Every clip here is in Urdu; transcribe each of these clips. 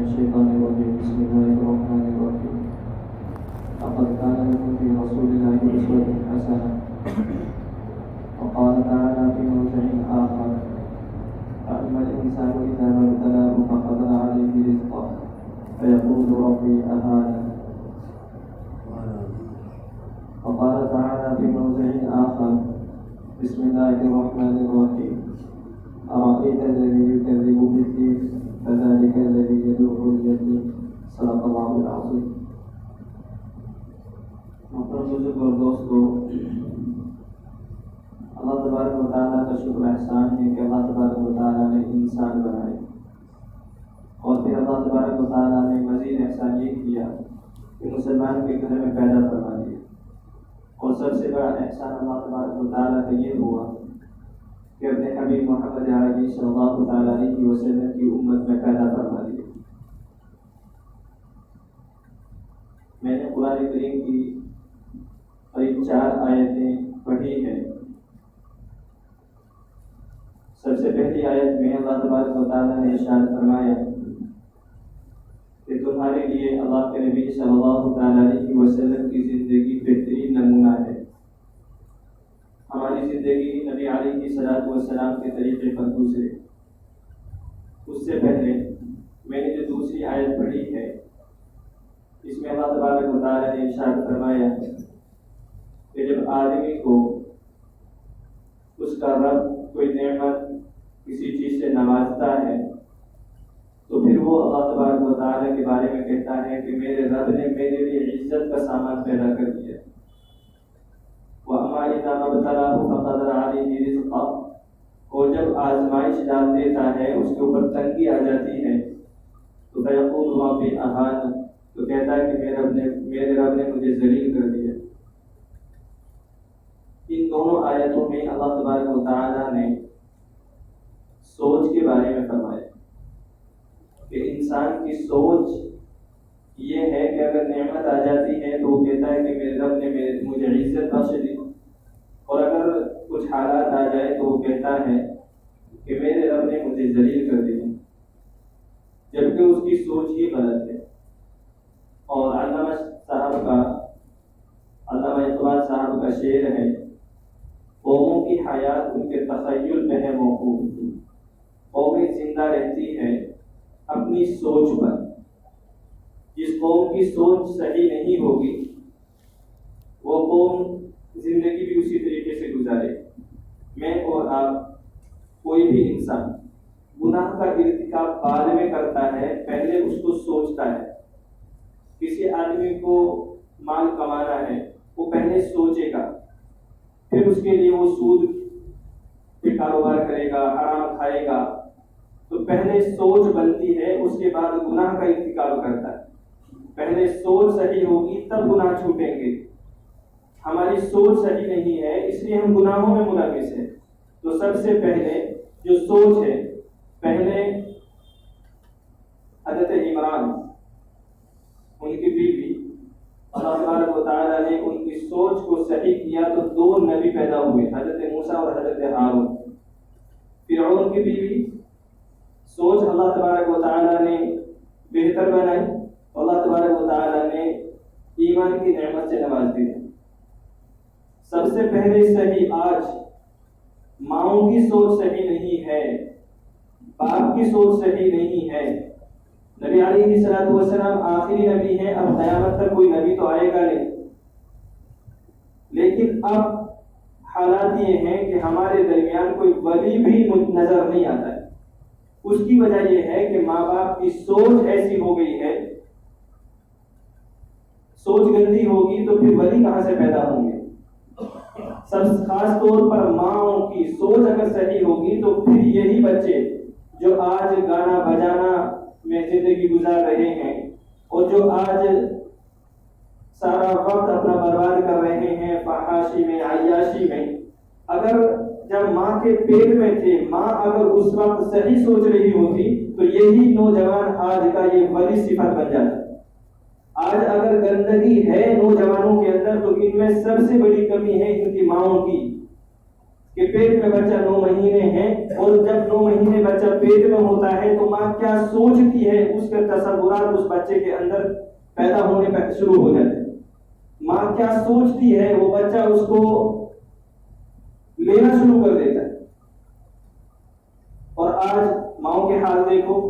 الشيطان الرجيم بسم الله الرحمن الرحيم لقد كان لكم في رسول الله أسوة حسنة وقال تعالى في موضع آخر فأما الإنسان إذا ما ابتلاه فقدر عليه رزقه فيقول ربي أهانن وقال تعالى في موضع آخر بسم الله الرحمن الرحيم أرأيت الذي يكذب بالدين فذلك الذي يدعو اليتيم صدق الله العظيم. محترم بزرگ اور دوستو، اللہ تبارک و تعالیٰ کا شکر احسان ہے کہ اللہ تبارک و تعالیٰ نے انسان بنائے، اور پھر اللہ تبارک و تعالیٰ نے مزید احسان یہ کیا کہ مسلمان کے گھر میں پیدا فرما دیا. اور سب سے بڑا احسان اللہ تبارک و تعالیٰ کا یہ ہوا کہ اپنے حبیب محمد عربی صلی اللہ تعالیٰ علیہ وسلم کی امت میں پیدا فرما دیا. میں نے قرآن کریم کی قریب 4 آیتیں پڑھی ہیں. سب سے پہلی آیت میں اللہ تبارک و تعالیٰ نے ارشاد فرمایا کہ تمہارے لیے اللہ کے نبی صلی اللہ تعالیٰ علیہ وسلم کی زندگی بہترین نمونہ ہے. ہماری زندگی نبی علیہ الصلوۃ والسلام کے طریقے پر گزرے. اس سے پہلے میں نے جو دوسری آیت پڑھی ہے اس میں اللہ تبارک و تعالیٰ نے ارشاد فرمایا کہ جب آدمی کو اس کا رب کوئی نعمت کسی چیز سے نوازتا ہے تو پھر وہ اللہ تبارک و تعالیٰ کے بارے میں کہتا ہے کہ میرے رب نے میرے لیے عزت کا سامان پیدا کر دیا. وَأَمَّا إِذَا مَا ابْتَلَاهُ فَقَدَرَ عَلَيْهِ رِزْقَهُ، اور جب آزمائش ڈال دیتا ہے، اس کے اوپر تنگی آ جاتی ہے تو فَيَقُولُ رَبِّي أَهَانَنِ، تو کہتا ہے کہ میرے رب نے مجھے ذلیل کر دیا. ان دونوں آیتوں میں اللہ تبارک و تعالیٰ نے سوچ کے بارے میں فرمایا کہ انسان کی سوچ یہ ہے کہ اگر نعمت آ جاتی ہے تو وہ کہتا ہے کہ میرے رب نے مجھے عزت بخش دی، اور اگر کچھ حالات آ جائے تو وہ کہتا ہے کہ میرے رب نے مجھے ذلیل کر دیا، جبکہ اس کی سوچ ہی غلط ہے. اور علامہ اقبال صاحب کا شعر ہے، قوموں کی حیات ان کے تخیل میں ہے موقوف، قومیں زندہ رہتی ہے اپنی سوچ پر. جس قوم کی سوچ صحیح نہیں ہوگی وہ قوم زندگی بھی اسی طریقے سے گزارے. میں اور آپ، کوئی بھی انسان گناہ کا ارتکاب بعد میں کرتا ہے، پہلے اس کو سوچتا ہے. کسی آدمی کو مال کمانا ہے، وہ پہلے سوچے گا، پھر اس کے لیے وہ سود پہ کاروبار کرے گا، حرام کھائے گا. تو پہلے سوچ بنتی ہے، اس کے بعد گناہ کا ارتکاب کرتا ہے. پہلے سوچ صحیح ہوگی تب گناہ چھوٹیں گے. ہماری سوچ صحیح نہیں ہے اس لیے ہم گناہوں میں ملوث ہیں. تو سب سے پہلے جو سوچ ہے، پہلے حضرت عمران ان کی بیوی، اللہ تبارک و تعالیٰ نے ان کی سوچ کو صحیح کیا تو 2 نبی پیدا ہوئے، حضرت موسیٰ اور حضرت ہارون. فرعون کی بیوی، سوچ اللہ تبارک و تعالیٰ نے بہتر بنائی، اللہ تبارک و تعالیٰ نے ایمان کی نعمت سے نواز دیا. سب سے پہلے صحیح آج ماؤں کی سوچ صحیح نہیں ہے، باپ کی سوچ صحیح نہیں ہے. نبی علیہ الصلوۃ والسلام آخری نبی ہیں، اب قیامت تک کوئی نبی تو آئے گا نہیں. لیکن اب حالات یہ ہیں کہ ہمارے درمیان کوئی ولی بھی نظر نہیں آتا ہے. اس کی وجہ یہ ہے کہ ماں باپ کی سوچ ایسی ہو گئی ہے. سوچ گندی ہوگی تو پھر ولی کہاں سے پیدا ہوں گے. سب خاص طور پر ماں کی سوچ اگر صحیح ہوگی تو پھر یہی بچے جو آج گانا بجانا میں زندگی گزار رہے ہیں اور جو آج سارا وقت اپنا برباد کر رہے ہیں فحاشی میں، عیاشی میں، اگر جب ماں کے پیٹ میں تھے، ماں اگر اس وقت صحیح سوچ رہی ہوتی تو یہی نوجوان آج کا یہ ولی صفت بن جاتا. آج اگر گندگی ہے نوجوانوں کے اندر تو ان میں سب سے بڑی کمی ہے ان کی ماؤں کی. کہ پیٹ میں بچہ 9 مہینے ہے، اور جب 9 مہینے بچہ پیٹ میں ہوتا ہے تو ماں کیا سوچتی ہے، اس کے تصورات اس بچے کے اندر پیدا ہونے پر شروع ہو جاتے ہیں۔ ماں کیا سوچتی ہے، وہ بچہ اس کو لینا شروع کر دیتا ہے۔ اور آج ماؤں کے حال دیکھو،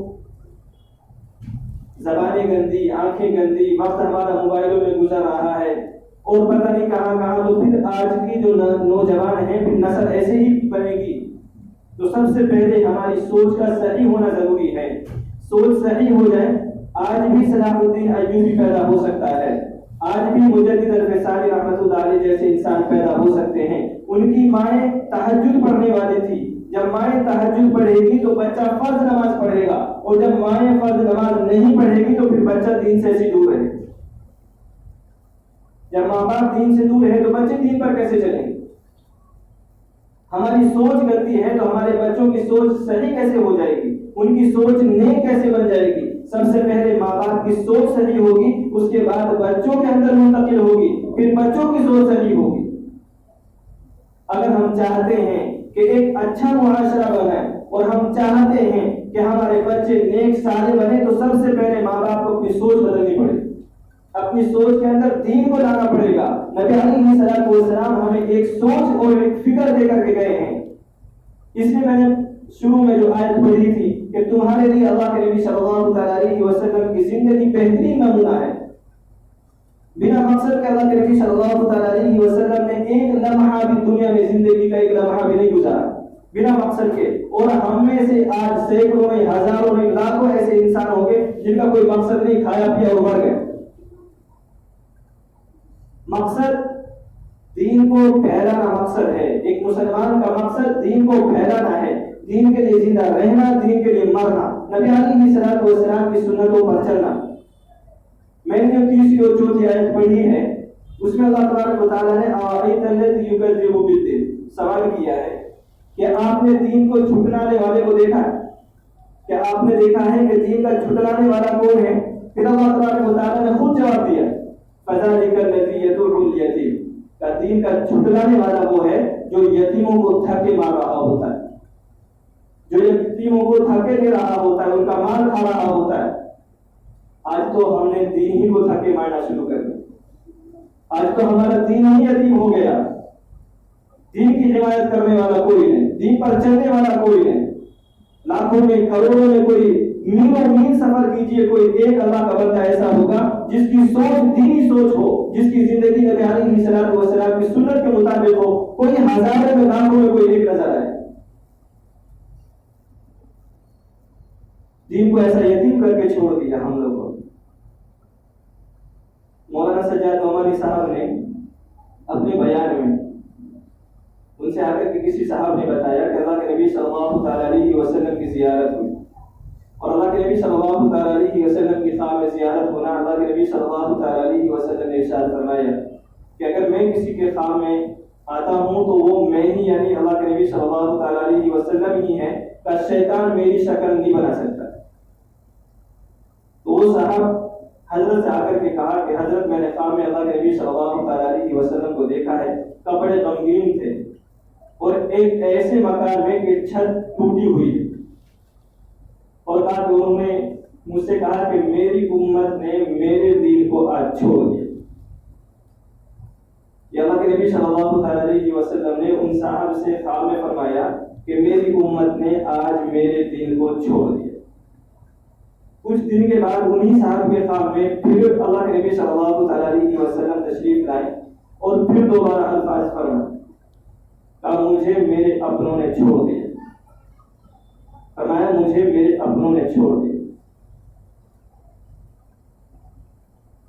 زبانیں گندی، آنکھیں گندی، وقت ہمارا موبائلوں میں گزر رہا ہے، اور پتہ نہیں کہاں کہاں۔ تو پھر آج کی جو نوجوان ہیں، پھر نسل ایسے ہی بنے گی۔ تو سب سے پہلے ہماری سوچ کا صحیح ہونا ضروری ہے۔ سوچ صحیح ہو جائے، آج بھی صلاح الدین ایوبی پیدا ہو سکتا ہے، آج بھی مجدد الفسانی رحمۃ اللہ علیہ جیسے انسان پیدا ہو سکتے ہیں۔ ان کی مائیں تہجد پڑھنے والی تھی، جب مائیں تہجد پڑھے گی تو بچہ فرض نماز پڑھے گا، اور جب مائیں فرض نماز نہیں پڑھے گی تو پھر بچہ دین سے ایسی دور رہے گا۔ جب ماں باپ دین سے دور ہے تو بچے دین پر کیسے چلیں گے؟ ہماری سوچ گندی ہے تو ہمارے بچوں کی سوچ صحیح کیسے ہو جائے گی؟ ان کی سوچ نیک کیسے بن جائے گی؟ سب سے پہلے ماں باپ کی سوچ صحیح ہوگی، اس کے بعد بچوں کے اندر منتقل ہوگی، پھر بچوں کی سوچ صحیح ہوگی۔ اگر ہم چاہتے ہیں کہ ایک اچھا معاشرہ بنے، اور ہم چاہتے ہیں کہ ہمارے بچے نیک صالح بنے، تو سب سے پہلے ماں باپ کو اپنی سوچ بدلنی پڑے گی، اپنی سوچ کے اندر دین کو لانا پڑے گا۔ نبی علیہ الصلوۃ والسلام ہمیں ایک سوچ اور ایک فکر دے کر کے گئے ہیں۔ اس میں نے شروع میں جو آیت پڑھی تھی کہ تمہارے لیے اللہ کے نبی صلی اللہ علیہ وسلم کی زندگی بہترین نمونہ ہے۔ بنا مقصد کے اللہ کے نبی صلی اللہ علیہ وسلم نے ایک لمحہ بھی دنیا میں زندگی کا ایک لمحہ بھی نہیں گزارا بنا مقصد کے۔ اور ہم میں سے آج سینکڑوں میں، ہزاروں میں، لاکھوں ایسے انسان ہوں گے جن کا کوئی مقصد نہیں، کھایا پیا اور مر گئے۔ مقصد دین کو پھیلانا مقصد ہے۔ ایک مسلمان کا مقصد دین کو پھیلانا ہے، دین کے لیے زندہ رہنا، دین کے لیے مرنا، نبی علیہ الصلوۃ والسلام کی سنتوں پر چلنا۔ میں نے جو تیسری اور چوتھی آیت پڑھی ہے، اس میں اللہ تبارک و تعالیٰ نے آیت الذی یکذب بالدین سوال کیا ہے کہ آپ نے دین کو جھٹلانے والے کو دیکھا ہے؟ کیا آپ نے دیکھا ہے کہ دین کا جھٹلانے والا کون ہے؟ پھر اللہ تبارک و تعالیٰ نے خود جواب دیا، فذلک الذی یدعو الیتیم، کہ دین کا جھٹلانے والا وہ ہے جو یتیموں کو دھکے مار رہا ہوتا ہے، جو یتیموں کو دھکے دے رہا ہوتا ہے، ان کا مال کھا رہا ہوتا ہے۔ آج تو ہم نے دین ہی کو دھکے مارنا شروع کر دیا، آج تو ہمارا دین ہی یتیم ہو گیا۔ دین کی حمایت کرنے والا کوئی نہیں، دین پر چلنے والا کوئی نہیں۔ لاکھوں میں، کروڑوں میں، کوئی میلوں میل سفر کیجئے، کوئی ایک اللہ کا بندہ ایسا ہوگا جس کی سوچ دینی سوچ ہو، جس کی زندگی نبی علیہ الصلوۃ والسلام کی سنت کے مطابق ہو۔ کوئی ہزاروں میں، لاکھوں میں کوئی ایک نظر آئے۔ دین کو ایسا یتیم کر کے چھوڑ دیا ہم لوگوں۔ مولانا سجاد عمری صاحب نے اپنے بیان میں ان سے آگے کے کسی صاحب نے بتایا کہ اللہ کے نبی صلی اللہ علیہ وسلم کی زیارت ہوئی، اور اللہ کے نبی صلی اللہ علیہ وسلم کی خواب میں زیارت ہونا، اللہ کے نبی صلی اللہ علیہ وسلم نے ارشاد فرمایا کہ اگر میں کسی کے خواب میں آتا ہوں تو وہ میں ہی، یعنی اللہ کے نبی صلی اللہ علیہ وسلم ہی ہے، کہ شیطان میری شکل نہیں بنا سکتا۔ تو وہ صاحب حضرت سے آ کر کے کہا کہ حضرت میں نے خواب میں اللہ کے نبی صلی اللہ علیہ وسلم کو دیکھا ہے، کپڑے غمگین تھے، اور ایک ایسے مکان میں کہ چھت ٹوٹی ہوئی ہے، اور کہا کہ انہوں نے مجھ سے کہا کہ میری امت نے میرے دین کو آج چھوڑ دیا۔ یہ اللہ کے نبی صلی اللہ علیہ وسلم نے ان صاحب سے خواب میں فرمایا کہ میری امت نے آج میرے دین کو چھوڑ دیا۔ کچھ دن کے بعد انہی صاحب کے خواب میں پھر اللہ کے نبی صلی اللہ علیہ وسلم تشریف لائے، اور پھر دوبارہ الفاظ فرمائے کہ مجھے میرے اپنوں نے چھوڑ دیا، فرمایا مجھے میرے اپنوں نے چھوڑ دیا۔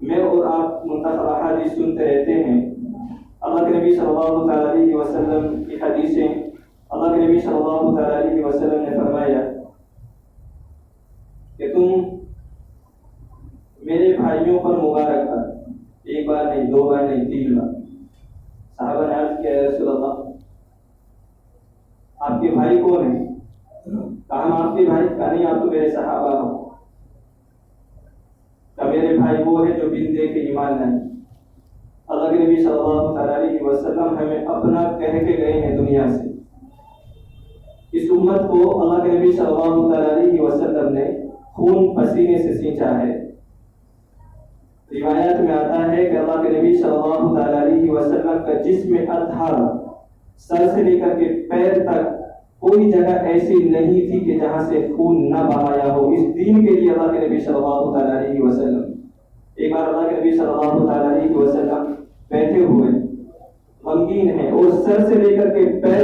میں اور آپ منتخب احادیث سنتے رہتے ہیں، اللہ کے نبی صلی اللہ علیہ وسلم کی حدیثیں، اللہ کے نبی صلی اللہ علیہ وسلم نے فرمایا کہ تم میرے بھائیوں پر مبارک باد، ایک بار نہیں، دو بار نہیں، 3 بار۔ صحابہ نے عرض کیا یا رسول اللہ، آپ کے بھائی کون ہیں؟ کہا ہم آپ کے بھائی، کہا نہیں آپ تو میرے صحابہ ہو۔ کہ میرے بھائی وہ ہے جو بن دیکھے ایمان لائے۔ اللہ کے نبی صلی اللہ علیہ وسلم ہمیں اپنا کہہ کے گئے ہیں دنیا سے، اس امت کو اللہ کے نبی صلی اللہ علیہ وسلم نے خون پسینے سے سینچا ہے۔ روایات میں آتا ہے کہ اللہ کے نبی صلی اللہ علیہ وسلم کا جسم اطہر، سر سے لے کر کے پیر تک کوئی جگہ ایسی نہیں تھی کہ جہاں سے خون نہ بہایا ہو، اس دین کے لیے اللہ کے نبی صلی اللہ علیہ وسلم۔ ایک بار اللہ کے نبی صلی اللہ علیہ وسلم بیٹھے ہوئے غمگین ہیں اور سر سے لے کر کے پیر